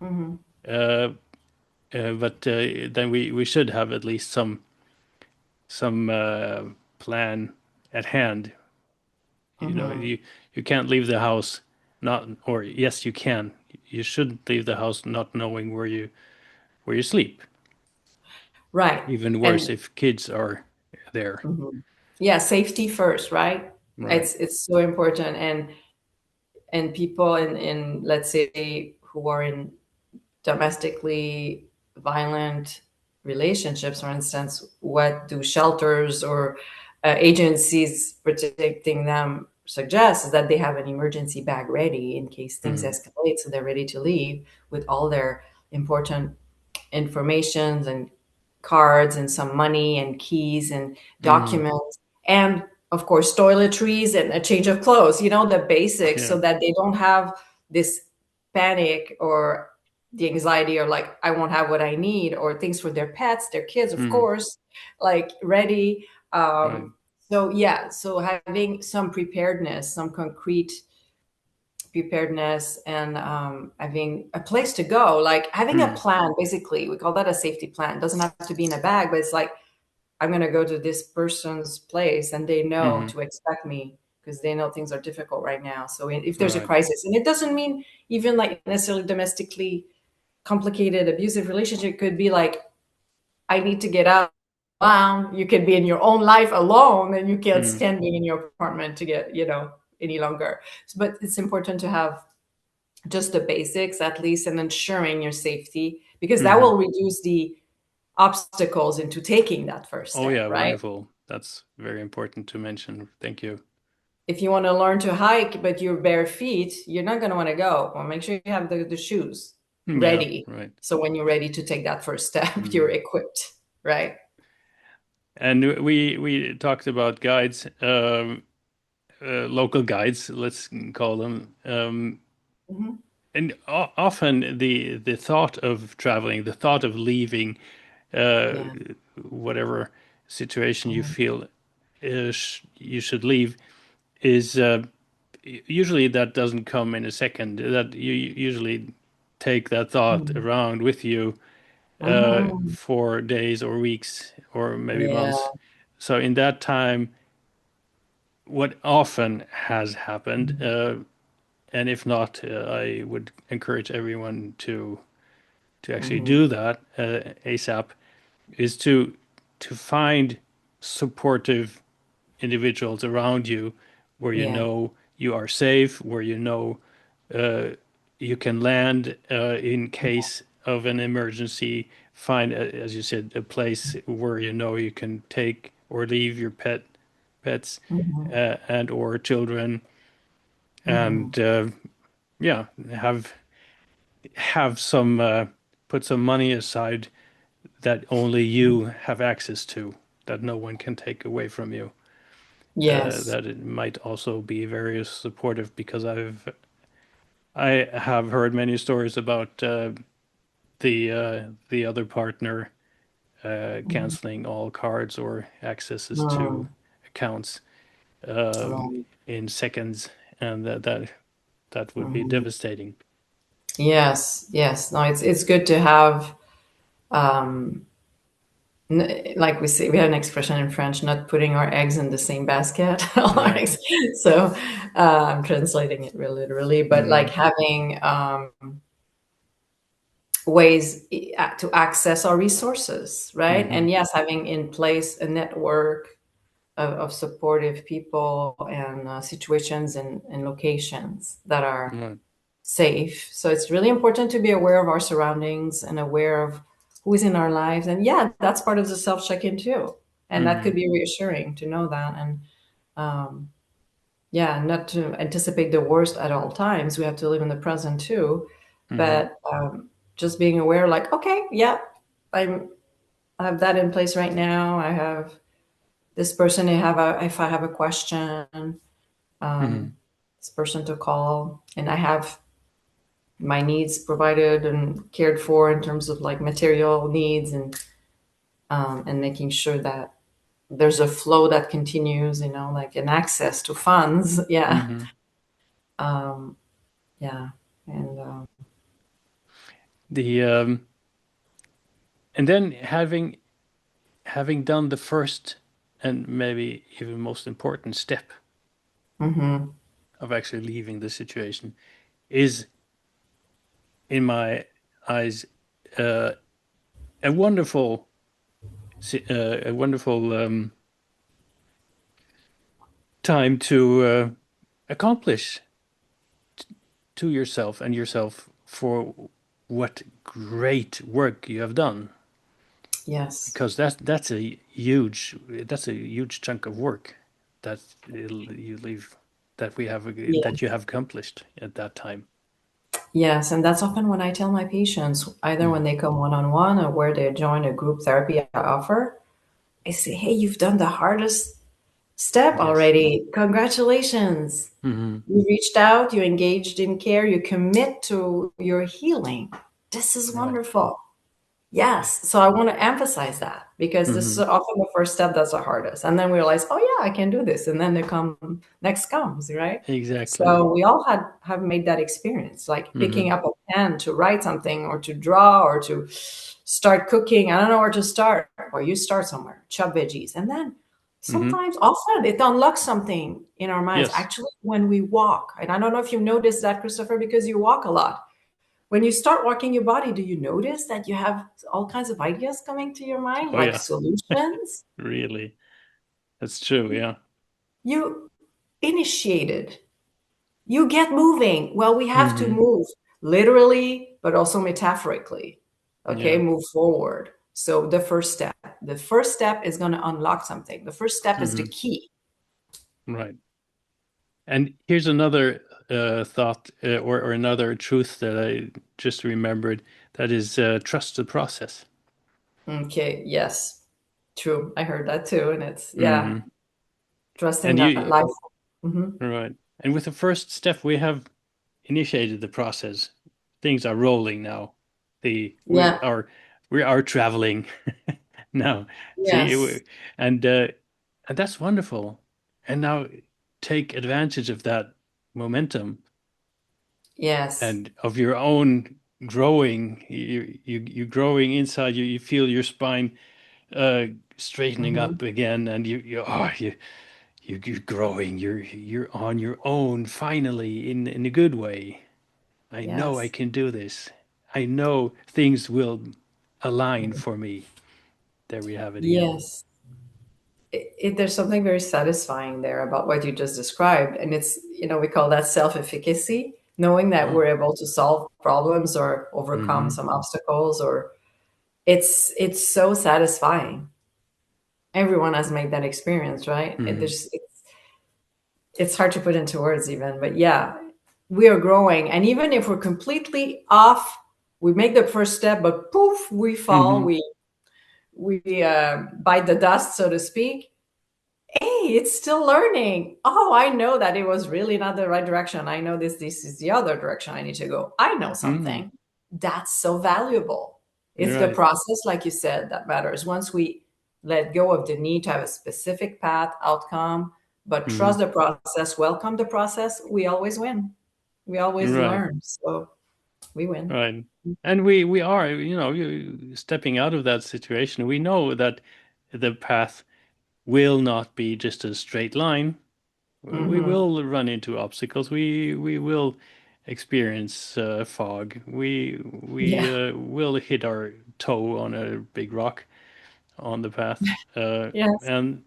[SPEAKER 1] Hmm.
[SPEAKER 2] uh, but then we should have at least some plan at hand. You know,
[SPEAKER 1] Hmm.
[SPEAKER 2] you can't leave the house not, or yes, you can. You shouldn't leave the house not knowing where you sleep.
[SPEAKER 1] Right.
[SPEAKER 2] Even worse
[SPEAKER 1] And
[SPEAKER 2] if kids are there.
[SPEAKER 1] mhm. Yeah, safety first, right?
[SPEAKER 2] Right.
[SPEAKER 1] It's so important. And people in let's say who are in domestically violent relationships, for instance, what do shelters or agencies protecting them suggest is that they have an emergency bag ready in case things
[SPEAKER 2] Mm,
[SPEAKER 1] escalate, so they're ready to leave with all their important informations and cards and some money and keys and
[SPEAKER 2] mm,
[SPEAKER 1] documents, and of course toiletries and a change of clothes, the basics,
[SPEAKER 2] yeah.
[SPEAKER 1] so that they don't have this panic or the anxiety, or like I won't have what I need, or things for their pets, their kids, of
[SPEAKER 2] Mm,
[SPEAKER 1] course, like ready.
[SPEAKER 2] right.
[SPEAKER 1] So yeah, so having some preparedness, some concrete preparedness, and having a place to go, like having a
[SPEAKER 2] Mm,
[SPEAKER 1] plan. Basically, we call that a safety plan. It doesn't have to be in a bag, but it's like I'm going to go to this person's place and they know
[SPEAKER 2] mm,
[SPEAKER 1] to expect me, because they know things are difficult right now. So if there's a
[SPEAKER 2] right.
[SPEAKER 1] crisis, and it doesn't mean even like necessarily domestically complicated abusive relationship, could be like I need to get out. You could be in your own life alone and you can't
[SPEAKER 2] Mm,
[SPEAKER 1] stand being in your apartment to get, any longer. But it's important to have just the basics at least, and ensuring your safety, because that
[SPEAKER 2] mm.
[SPEAKER 1] will reduce the obstacles into taking that first
[SPEAKER 2] Oh
[SPEAKER 1] step,
[SPEAKER 2] yeah,
[SPEAKER 1] right?
[SPEAKER 2] wonderful. That's very important to mention. Thank you.
[SPEAKER 1] If you want to learn to hike but you're bare feet, you're not going to want to go. Well, make sure you have the shoes
[SPEAKER 2] Yeah,
[SPEAKER 1] ready,
[SPEAKER 2] right.
[SPEAKER 1] so when you're ready to take that first step, you're
[SPEAKER 2] Mm.
[SPEAKER 1] equipped, right?
[SPEAKER 2] And we talked about guides, local guides, let's call them.
[SPEAKER 1] Hmm.
[SPEAKER 2] And often the thought of traveling, the thought of leaving, uh,
[SPEAKER 1] Yeah.
[SPEAKER 2] whatever situation you
[SPEAKER 1] Hmm.
[SPEAKER 2] feel you should leave, is usually that doesn't come in a second. That you usually take that thought
[SPEAKER 1] Hmm.
[SPEAKER 2] around with you
[SPEAKER 1] Hmm.
[SPEAKER 2] for days or weeks or maybe
[SPEAKER 1] Yeah.
[SPEAKER 2] months. So in that time, what often has happened, and if not, I would encourage everyone to actually
[SPEAKER 1] Hmm.
[SPEAKER 2] do that ASAP, is to find supportive individuals around you where you
[SPEAKER 1] Yeah.
[SPEAKER 2] know you are safe, where you know uh, you can land in case of an emergency. Find, as you said, a place where you know you can take or leave your pets,
[SPEAKER 1] Hmm.
[SPEAKER 2] and or children,
[SPEAKER 1] Hmm.
[SPEAKER 2] and yeah, have some put some money aside that only you have access to, that no one can take away from you.
[SPEAKER 1] Yes.
[SPEAKER 2] That it might also be very supportive, because I have heard many stories about the other partner
[SPEAKER 1] Hmm.
[SPEAKER 2] canceling all cards or accesses to
[SPEAKER 1] Mm.
[SPEAKER 2] accounts um,
[SPEAKER 1] Right.
[SPEAKER 2] in seconds, and that would be
[SPEAKER 1] Hmm.
[SPEAKER 2] devastating.
[SPEAKER 1] Yes, yes. No, it's good to have, um, like we say, we have an expression in French, not putting our eggs in the same basket. All our
[SPEAKER 2] Right.
[SPEAKER 1] eggs. So I'm translating it real literally, but like
[SPEAKER 2] Hmm.
[SPEAKER 1] having ways to access our resources, right?
[SPEAKER 2] Hmm.
[SPEAKER 1] And yes, having in place a network of supportive people and situations and locations that are
[SPEAKER 2] Right.
[SPEAKER 1] safe. So it's really important to be aware of our surroundings and aware of who is in our lives. And yeah, that's part of the self check in too. And that could
[SPEAKER 2] Hmm.
[SPEAKER 1] be reassuring to know that. And yeah, not to anticipate the worst at all times. We have to live in the present too.
[SPEAKER 2] Hmm.
[SPEAKER 1] But just being aware, like, okay, yeah, I'm, I have that in place right now. I have this person. If I have a question,
[SPEAKER 2] Hmm.
[SPEAKER 1] this person to call, and I have my needs provided and cared for in terms of like material needs and making sure that there's a flow that continues, like an access to funds. Yeah.
[SPEAKER 2] Hmm.
[SPEAKER 1] Yeah. And
[SPEAKER 2] The and then having done the first and maybe even most important step of actually leaving the situation is, in my eyes, uh, a wonderful, a wonderful time to accomplish to yourself and yourself for what great work you have done,
[SPEAKER 1] yes.
[SPEAKER 2] because that's a huge chunk of work that you leave
[SPEAKER 1] Yeah.
[SPEAKER 2] that you have accomplished at that time.
[SPEAKER 1] Yes. And that's often when I tell my patients, either when
[SPEAKER 2] Mm.
[SPEAKER 1] they come one on one or where they join a group therapy I offer, I say, hey, you've done the hardest step
[SPEAKER 2] Yes.
[SPEAKER 1] already. Congratulations.
[SPEAKER 2] Hmm.
[SPEAKER 1] You reached out, you engaged in care, you commit to your healing. This is
[SPEAKER 2] Right.
[SPEAKER 1] wonderful. Yes. So I want to emphasize that because this is
[SPEAKER 2] Hmm.
[SPEAKER 1] often the first step that's the hardest. And then we realize, oh yeah, I can do this. And then next comes, right?
[SPEAKER 2] Exactly.
[SPEAKER 1] So we all have made that experience, like picking
[SPEAKER 2] Hmm.
[SPEAKER 1] up a pen to write something or to draw or to start cooking. I don't know where to start. Or you start somewhere, chop veggies. And then
[SPEAKER 2] Hmm.
[SPEAKER 1] sometimes often it unlocks something in our minds.
[SPEAKER 2] Yes.
[SPEAKER 1] Actually, when we walk, and I don't know if you've noticed that, Christopher, because you walk a lot. When you start walking your body, do you notice that you have all kinds of ideas coming to your mind,
[SPEAKER 2] Oh
[SPEAKER 1] like
[SPEAKER 2] yeah.
[SPEAKER 1] solutions?
[SPEAKER 2] Really. That's true. Yeah.
[SPEAKER 1] You initiated, you get moving. Well, we have to
[SPEAKER 2] Hmm.
[SPEAKER 1] move literally, but also metaphorically. Okay,
[SPEAKER 2] Yeah.
[SPEAKER 1] move forward. So the first step is going to unlock something. The first step is the
[SPEAKER 2] Hmm.
[SPEAKER 1] key.
[SPEAKER 2] Right. And here's another thought, or another truth that I just remembered. That is, trust the process.
[SPEAKER 1] Okay, yes, true. I heard that too. And it's, yeah,
[SPEAKER 2] Hmm.
[SPEAKER 1] trusting
[SPEAKER 2] And
[SPEAKER 1] that
[SPEAKER 2] you,
[SPEAKER 1] life. Mhm.
[SPEAKER 2] right. And with the first step, we have initiated the process. Things are rolling now. The
[SPEAKER 1] Yeah,
[SPEAKER 2] we are traveling now. See,
[SPEAKER 1] yes,
[SPEAKER 2] and and that's wonderful. And now take advantage of that momentum
[SPEAKER 1] yes.
[SPEAKER 2] and of your own growing. You growing inside you. You feel your spine uh straightening
[SPEAKER 1] Mhm.
[SPEAKER 2] up again, and you're growing. You're on your own finally, in a good way. I know I
[SPEAKER 1] Yes.
[SPEAKER 2] can do this. I know things will align
[SPEAKER 1] Mhm.
[SPEAKER 2] for me. There we have it again.
[SPEAKER 1] Yes. There's something very satisfying there about what you just described. And it's, we call that self efficacy, knowing that
[SPEAKER 2] Oh.
[SPEAKER 1] we're able to solve problems or overcome
[SPEAKER 2] Mm-hmm.
[SPEAKER 1] some obstacles, or it's so satisfying. Everyone has made that experience, right?
[SPEAKER 2] Mm-hmm.
[SPEAKER 1] It's hard to put into words even, but yeah, we are growing. And even if we're completely off, we make the first step, but poof, we fall,
[SPEAKER 2] Mm-hmm.
[SPEAKER 1] we bite the dust, so to speak. Hey, it's still learning. Oh, I know that it was really not the right direction. I know this is the other direction I need to go. I know
[SPEAKER 2] Mm-hmm.
[SPEAKER 1] something. That's so valuable. It's
[SPEAKER 2] You're
[SPEAKER 1] the
[SPEAKER 2] right.
[SPEAKER 1] process, like you said, that matters. Once we let go of the need to have a specific path, outcome, but
[SPEAKER 2] Mm-hmm.
[SPEAKER 1] trust the process, welcome the process, we always win. We always
[SPEAKER 2] You're right.
[SPEAKER 1] learn. So, We win.
[SPEAKER 2] Right. And we are, stepping out of that situation. We know that the path will not be just a straight line. We
[SPEAKER 1] Hmm.
[SPEAKER 2] will run into obstacles. We will experience fog. We
[SPEAKER 1] Yeah.
[SPEAKER 2] will hit our toe on a big rock on the path.
[SPEAKER 1] Yes,
[SPEAKER 2] And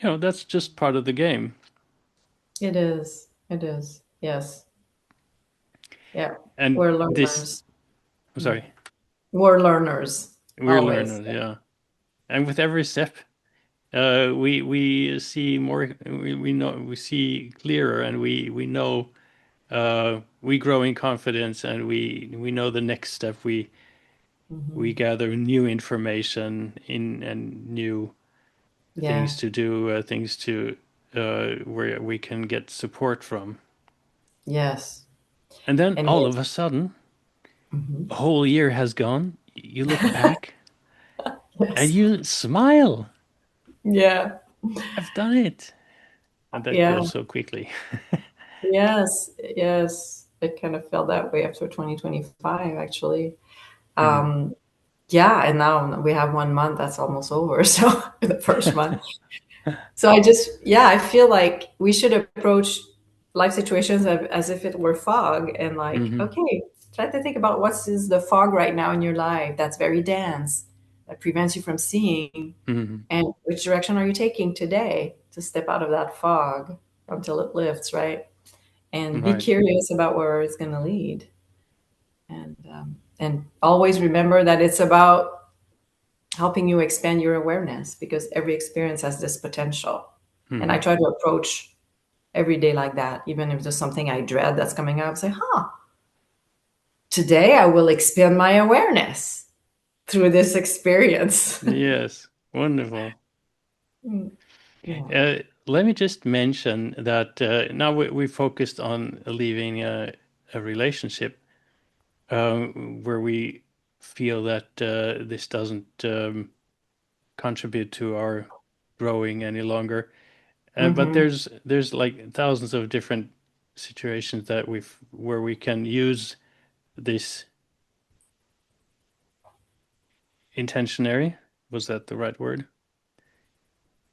[SPEAKER 2] that's just part of the game.
[SPEAKER 1] it is. It is. Yes. Yeah.
[SPEAKER 2] And
[SPEAKER 1] We're
[SPEAKER 2] this,
[SPEAKER 1] learners.
[SPEAKER 2] I'm
[SPEAKER 1] Mm.
[SPEAKER 2] sorry,
[SPEAKER 1] We're learners
[SPEAKER 2] we're
[SPEAKER 1] always.
[SPEAKER 2] learners, yeah. And with every step, we see more. We know we see clearer, and we know we grow in confidence, and we know the next step. We
[SPEAKER 1] Hmm.
[SPEAKER 2] gather new information in and new
[SPEAKER 1] Yeah.
[SPEAKER 2] things to do, things to where we can get support from.
[SPEAKER 1] Yes.
[SPEAKER 2] And then
[SPEAKER 1] And
[SPEAKER 2] all
[SPEAKER 1] yes.
[SPEAKER 2] of a sudden,
[SPEAKER 1] Hmm.
[SPEAKER 2] a whole year has gone. You look back and
[SPEAKER 1] Yes.
[SPEAKER 2] you smile.
[SPEAKER 1] Yeah.
[SPEAKER 2] I've done it. And that
[SPEAKER 1] Yeah.
[SPEAKER 2] goes so quickly.
[SPEAKER 1] Yes. Yes. It kind of felt that way after 2025, actually.
[SPEAKER 2] Mhm.
[SPEAKER 1] Um, yeah. And now we have 1 month that's almost over. So the first month. So yeah, I feel like we should approach life situations as if it were fog and like,
[SPEAKER 2] Mhm.
[SPEAKER 1] okay, try to think about what is the fog right now in your life that's very dense, that prevents you from seeing,
[SPEAKER 2] Mhm.
[SPEAKER 1] and which direction are you taking today to step out of that fog until it lifts, right? And be
[SPEAKER 2] Right.
[SPEAKER 1] curious about where it's going to lead, and always remember that it's about helping you expand your awareness because every experience has this potential. And I
[SPEAKER 2] Mhm.
[SPEAKER 1] try to approach every day like that, even if there's something I dread that's coming up, say, today I will expand my awareness through this experience.
[SPEAKER 2] Yes. Wonderful.
[SPEAKER 1] Mm, yeah.
[SPEAKER 2] Let me just mention that now we focused on leaving a relationship where we feel that this doesn't contribute to our growing any longer. But
[SPEAKER 1] Hmm.
[SPEAKER 2] there's like thousands of different situations that we've where we can use this intentionary. Was that the right word?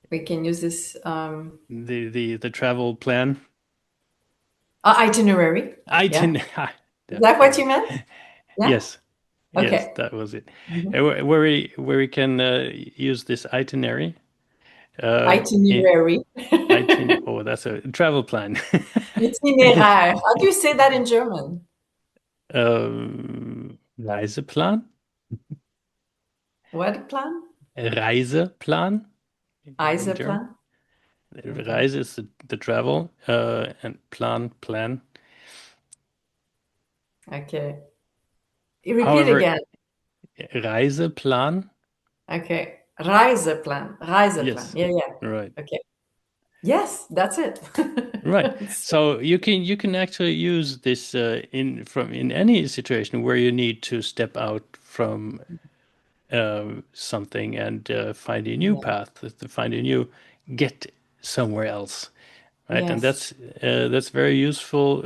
[SPEAKER 1] We can use this
[SPEAKER 2] The travel plan.
[SPEAKER 1] itinerary.
[SPEAKER 2] I
[SPEAKER 1] Yeah.
[SPEAKER 2] didn't.
[SPEAKER 1] Is
[SPEAKER 2] That
[SPEAKER 1] that what
[SPEAKER 2] was
[SPEAKER 1] you meant? Yeah.
[SPEAKER 2] yes, yes,
[SPEAKER 1] Okay.
[SPEAKER 2] that was it.
[SPEAKER 1] Mhm.
[SPEAKER 2] Where we can use this itinerary. In
[SPEAKER 1] Itinerary.
[SPEAKER 2] Oh, that's a travel plan.
[SPEAKER 1] Itinéraire. How do you say that in German?
[SPEAKER 2] Reiseplan.
[SPEAKER 1] What plan?
[SPEAKER 2] Reiseplan in German.
[SPEAKER 1] Eiseplan. Okay.
[SPEAKER 2] Reise is the travel, and plan.
[SPEAKER 1] Okay. You repeat
[SPEAKER 2] However,
[SPEAKER 1] again.
[SPEAKER 2] Reiseplan,
[SPEAKER 1] Okay. Reiseplan. Reiseplan.
[SPEAKER 2] yes,
[SPEAKER 1] Yeah, yeah.
[SPEAKER 2] right,
[SPEAKER 1] Okay. Yes, that's it.
[SPEAKER 2] right. So you can actually use this in any situation where you need to step out from something and find a new
[SPEAKER 1] Yeah.
[SPEAKER 2] path, to find a new get somewhere else, right? And
[SPEAKER 1] Yes.
[SPEAKER 2] that's very useful.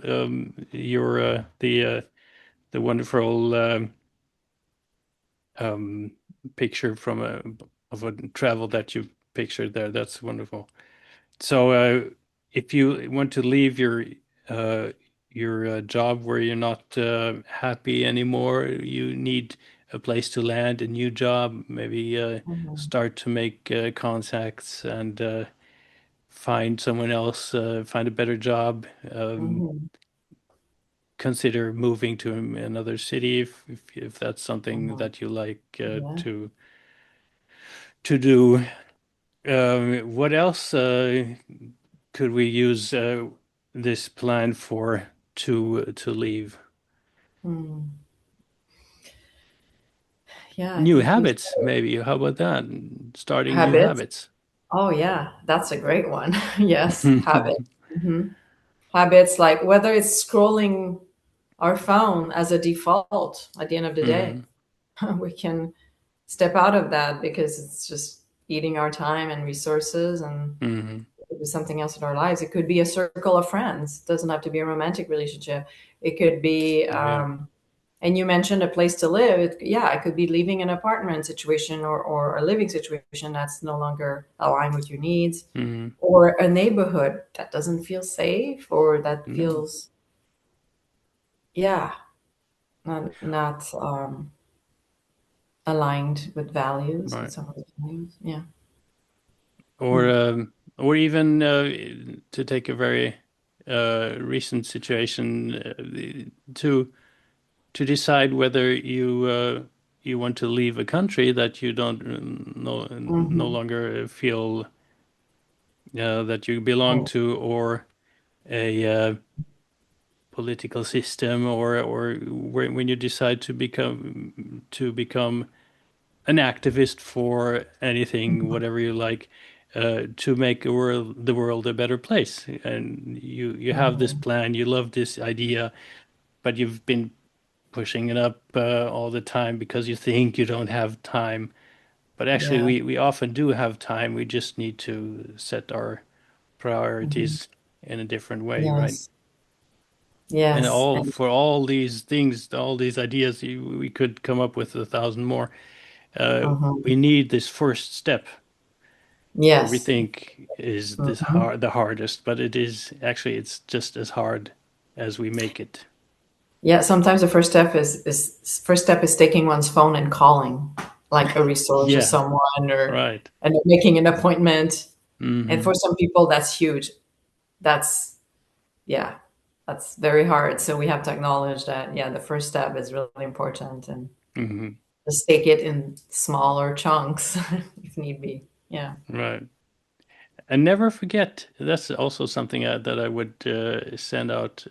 [SPEAKER 2] Your the wonderful um, picture from of a travel that you pictured there. That's wonderful. So if you want to leave uh, your job where you're not happy anymore, you need a place to land, a new job, maybe
[SPEAKER 1] Mhm.
[SPEAKER 2] start to make contacts and find someone else, find a better job.
[SPEAKER 1] Mhm.
[SPEAKER 2] Consider moving to another city if that's something
[SPEAKER 1] Mhm.
[SPEAKER 2] that you like
[SPEAKER 1] Yeah.
[SPEAKER 2] to do. What else could we use this plan for to leave?
[SPEAKER 1] Mm. Yeah, I
[SPEAKER 2] New
[SPEAKER 1] think we
[SPEAKER 2] habits, maybe. How about that? Starting new
[SPEAKER 1] habits.
[SPEAKER 2] habits.
[SPEAKER 1] Oh, yeah, that's a great one. Yes, habit. Hmm. Habits like whether it's scrolling our phone as a default at the end of the day,
[SPEAKER 2] Hmm.
[SPEAKER 1] we can step out of that because it's just eating our time and resources and
[SPEAKER 2] Hmm.
[SPEAKER 1] do something else in our lives. It could be a circle of friends. It doesn't have to be a romantic relationship. It could be
[SPEAKER 2] Oh yeah.
[SPEAKER 1] And you mentioned a place to live. Yeah, it could be leaving an apartment situation or a living situation that's no longer aligned with your needs,
[SPEAKER 2] Mm.
[SPEAKER 1] or a neighborhood that doesn't feel safe or that
[SPEAKER 2] No,
[SPEAKER 1] feels, yeah, not aligned with values, with
[SPEAKER 2] right.
[SPEAKER 1] some of the values. Yeah.
[SPEAKER 2] Or
[SPEAKER 1] Hmm.
[SPEAKER 2] even to take a very recent situation, to decide whether you want to leave a country that you don't no
[SPEAKER 1] Hmm.
[SPEAKER 2] longer feel that you belong
[SPEAKER 1] Oh,
[SPEAKER 2] to, or a political system, or when you decide to become an activist for anything,
[SPEAKER 1] mhm.
[SPEAKER 2] whatever you like, to make the world a better place. And you have this
[SPEAKER 1] Mhm.
[SPEAKER 2] plan, you love this idea, but you've been pushing it up all the time because you think you don't have time. But actually,
[SPEAKER 1] Yeah.
[SPEAKER 2] we often do have time. We just need to set our
[SPEAKER 1] Mhm.
[SPEAKER 2] priorities in a different way, right?
[SPEAKER 1] Yes.
[SPEAKER 2] And
[SPEAKER 1] Yes.
[SPEAKER 2] all
[SPEAKER 1] And
[SPEAKER 2] for all these things, all these ideas, we could come up with 1,000 more.
[SPEAKER 1] mhm.
[SPEAKER 2] We need this first step, where we
[SPEAKER 1] Yes.
[SPEAKER 2] think is
[SPEAKER 1] Mhm.
[SPEAKER 2] the hardest, but it is actually it's just as hard as we make it.
[SPEAKER 1] Yeah, sometimes the first step is taking one's phone and calling like a resource or
[SPEAKER 2] Yeah,
[SPEAKER 1] someone, or
[SPEAKER 2] right.
[SPEAKER 1] and then making an appointment. And
[SPEAKER 2] Hmm.
[SPEAKER 1] for some people that's huge. That's, yeah, that's very hard. So we have to acknowledge that, yeah, the first step is really important, and
[SPEAKER 2] Hmm.
[SPEAKER 1] just take it in smaller chunks if need be. Yeah.
[SPEAKER 2] Right. And never forget, that's also something that I would send out.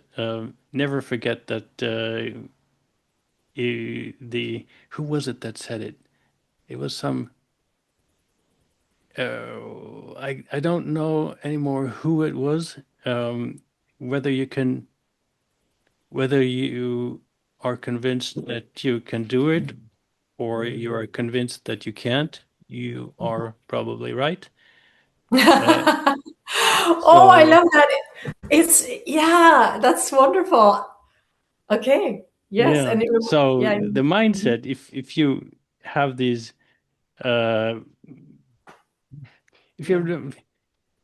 [SPEAKER 2] Never forget that the who was it that said it? It was some I don't know anymore who it was. Whether you can whether you are convinced that you can do it, or you are convinced that you can't, you are probably right. Uh,
[SPEAKER 1] Oh, I
[SPEAKER 2] so
[SPEAKER 1] love that. It's, yeah, that's wonderful. Okay. Yes,
[SPEAKER 2] yeah,
[SPEAKER 1] and
[SPEAKER 2] so
[SPEAKER 1] yeah.
[SPEAKER 2] the mindset, if you have these, uh, if
[SPEAKER 1] Yeah.
[SPEAKER 2] you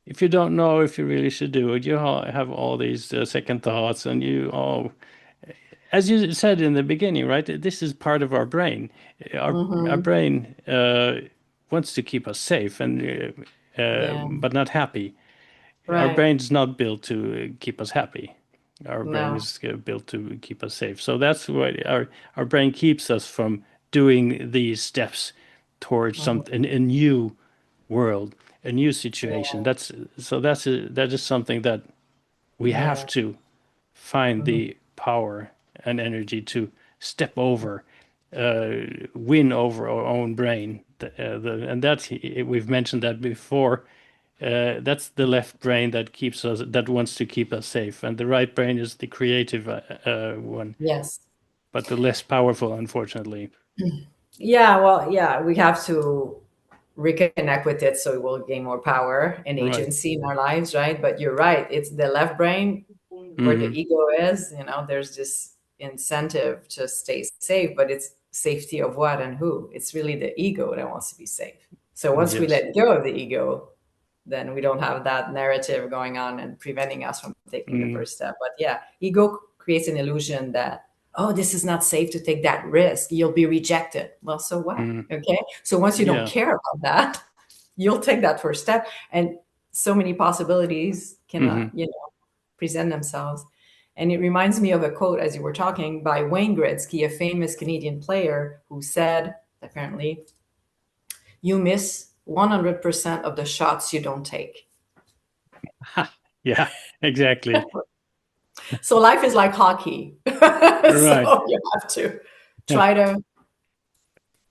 [SPEAKER 2] if you don't know if you really should do it, you have all these second thoughts, and as you said in the beginning, right? This is part of our brain. Our
[SPEAKER 1] Hmm.
[SPEAKER 2] brain wants to keep us safe and
[SPEAKER 1] Yeah.
[SPEAKER 2] but not happy. Our
[SPEAKER 1] Right.
[SPEAKER 2] brain's not built to keep us happy. Our brain
[SPEAKER 1] No.
[SPEAKER 2] is built to keep us safe. So that's why our brain keeps us from doing these steps towards
[SPEAKER 1] Hmm.
[SPEAKER 2] something, a new world, a new situation.
[SPEAKER 1] Yeah.
[SPEAKER 2] That is something that we have
[SPEAKER 1] Yeah.
[SPEAKER 2] to find
[SPEAKER 1] Hmm.
[SPEAKER 2] the power and energy to step over, uh, win over our own brain. And that's, we've mentioned that before. That's the left brain that keeps us, that wants to keep us safe, and the right brain is the creative one,
[SPEAKER 1] Yes.
[SPEAKER 2] but the less powerful, unfortunately.
[SPEAKER 1] Yeah. Well, yeah, we have to reconnect with it so we will gain more power and
[SPEAKER 2] Right.
[SPEAKER 1] agency in our lives, right? But you're right. It's the left brain where the
[SPEAKER 2] Hmm.
[SPEAKER 1] ego is. There's this incentive to stay safe, but it's safety of what and who? It's really the ego that wants to be safe. So once we
[SPEAKER 2] Yes.
[SPEAKER 1] let go of the ego, then we don't have that narrative going on and preventing us from taking the
[SPEAKER 2] Mm,
[SPEAKER 1] first step. But yeah, ego creates an illusion that, oh, this is not safe to take that risk. You'll be rejected. Well, so what?
[SPEAKER 2] mm,
[SPEAKER 1] Okay. So once you don't
[SPEAKER 2] yeah.
[SPEAKER 1] care about that, you'll take that first step. And so many possibilities
[SPEAKER 2] Hmm.
[SPEAKER 1] present themselves. And it reminds me of a quote as you were talking by Wayne Gretzky, a famous Canadian player, who said, apparently, you miss 100% of the shots you don't take.
[SPEAKER 2] Yeah, exactly.
[SPEAKER 1] So life is like hockey.
[SPEAKER 2] Right.
[SPEAKER 1] So you have to try to,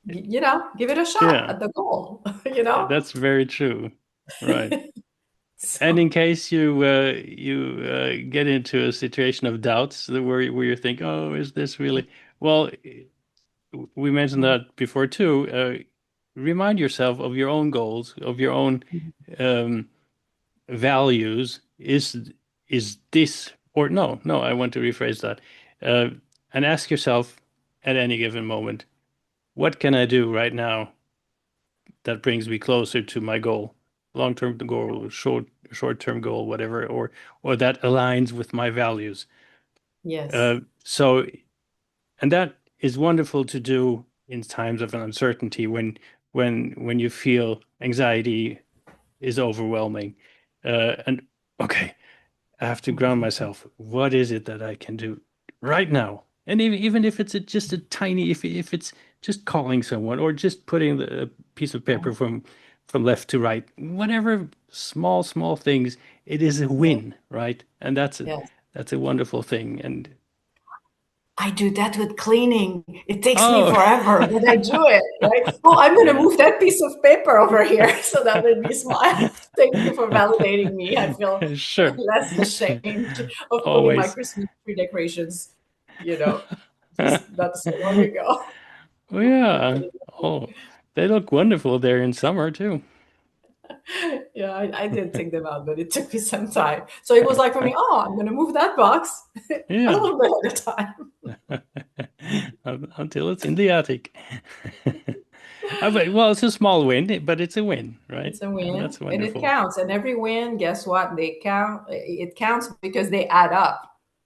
[SPEAKER 1] give it a shot
[SPEAKER 2] Yeah,
[SPEAKER 1] at the goal, you know?
[SPEAKER 2] that's very true. Right. And
[SPEAKER 1] So,
[SPEAKER 2] in case you get into a situation of doubts, where you think, oh, is this really? Well, we mentioned that before too. Remind yourself of your own goals, of your own um, values. Is this, or no? No, I want to rephrase that, and ask yourself. at any given moment. What can I do right now that brings me closer to my goal, long-term goal, short-term goal, whatever, or that aligns with my values.
[SPEAKER 1] Yes.
[SPEAKER 2] So, and that is wonderful to do in times of uncertainty when you feel anxiety is overwhelming. And okay, I have to ground myself. What is it that I can do right now? And even if it's just a tiny, if it's just calling someone or just putting a piece of paper
[SPEAKER 1] Yeah.
[SPEAKER 2] from left to right, whatever small things, it is a
[SPEAKER 1] Yeah.
[SPEAKER 2] win, right? And
[SPEAKER 1] Yes.
[SPEAKER 2] that's a wonderful thing. And
[SPEAKER 1] I do that with cleaning. It takes me
[SPEAKER 2] oh,
[SPEAKER 1] forever, but I do it, right? Oh, I'm going to
[SPEAKER 2] yeah,
[SPEAKER 1] move that piece of paper over here so that made me smile. Thank you for validating me. I feel
[SPEAKER 2] sure,
[SPEAKER 1] less ashamed of putting my
[SPEAKER 2] always.
[SPEAKER 1] Christmas tree decorations, you know, just not so long ago.
[SPEAKER 2] Oh yeah. Oh, they look wonderful there in summer too.
[SPEAKER 1] Yeah, I did take them out, but it took me some time. So it was like for me, oh, I'm going to move that box a
[SPEAKER 2] Yeah.
[SPEAKER 1] little bit at a time.
[SPEAKER 2] Until it's in the attic. Well, it's a small win, but it's a win, right?
[SPEAKER 1] It's a
[SPEAKER 2] And
[SPEAKER 1] win,
[SPEAKER 2] that's
[SPEAKER 1] and it
[SPEAKER 2] wonderful.
[SPEAKER 1] counts. And every win, guess what? They count. It counts because they add up.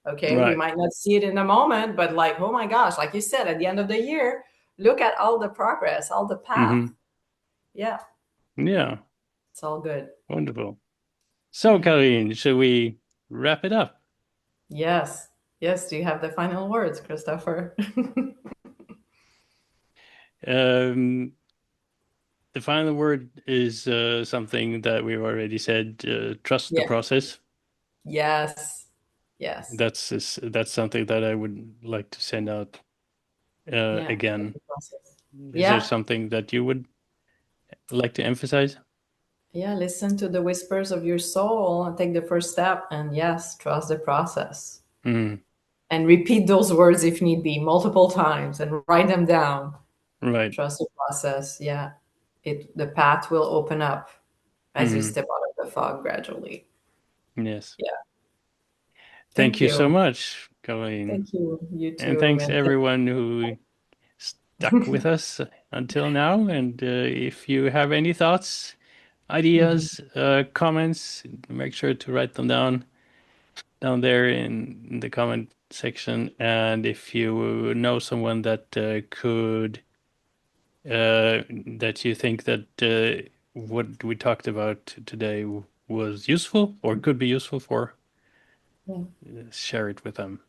[SPEAKER 1] Okay, we
[SPEAKER 2] Right.
[SPEAKER 1] might not see it in the moment, but like, oh my gosh, like you said, at the end of the year, look at all the progress, all the path.
[SPEAKER 2] Hmm.
[SPEAKER 1] Yeah,
[SPEAKER 2] Yeah.
[SPEAKER 1] it's all good.
[SPEAKER 2] Wonderful. So,
[SPEAKER 1] Yeah.
[SPEAKER 2] Karine, should we wrap it up?
[SPEAKER 1] Yes. Yes. Do you have the final words, Christopher?
[SPEAKER 2] Um, the final word is something that we've already said. Trust the
[SPEAKER 1] Yeah.
[SPEAKER 2] process.
[SPEAKER 1] Yes. Yes.
[SPEAKER 2] That's something that I would like to send out
[SPEAKER 1] Yeah. Trust
[SPEAKER 2] again.
[SPEAKER 1] the process.
[SPEAKER 2] Is there
[SPEAKER 1] Yeah.
[SPEAKER 2] something that you would like to emphasize?
[SPEAKER 1] Yeah. Listen to the whispers of your soul and take the first step. And yes, trust the process.
[SPEAKER 2] Mm,
[SPEAKER 1] And repeat those words if need be multiple times and write them down.
[SPEAKER 2] right.
[SPEAKER 1] Trust the process. Yeah. The path will open up as you
[SPEAKER 2] Mm,
[SPEAKER 1] step out of the fog gradually.
[SPEAKER 2] yes.
[SPEAKER 1] Yeah.
[SPEAKER 2] Thank
[SPEAKER 1] Thank
[SPEAKER 2] you so
[SPEAKER 1] you.
[SPEAKER 2] much, Colleen.
[SPEAKER 1] Thank you. You
[SPEAKER 2] And
[SPEAKER 1] too.
[SPEAKER 2] thanks
[SPEAKER 1] And
[SPEAKER 2] everyone who stuck with us until now. And if you have any thoughts,
[SPEAKER 1] Mhm.
[SPEAKER 2] ideas, comments, make sure to write them down there in the comment section. And if you know someone that could that you think that what we talked about today was useful or could be useful for,
[SPEAKER 1] Yeah.
[SPEAKER 2] share it with them.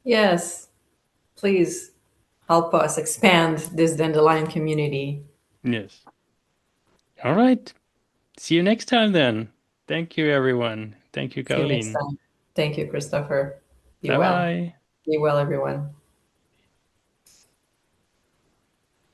[SPEAKER 1] Yes. Please help us expand this dandelion community.
[SPEAKER 2] Yes. All right. See you next time then. Thank you, everyone. Thank you,
[SPEAKER 1] See you next
[SPEAKER 2] Caroline.
[SPEAKER 1] time. Thank you, Christopher. Be
[SPEAKER 2] Bye
[SPEAKER 1] well.
[SPEAKER 2] bye.
[SPEAKER 1] Be well, everyone.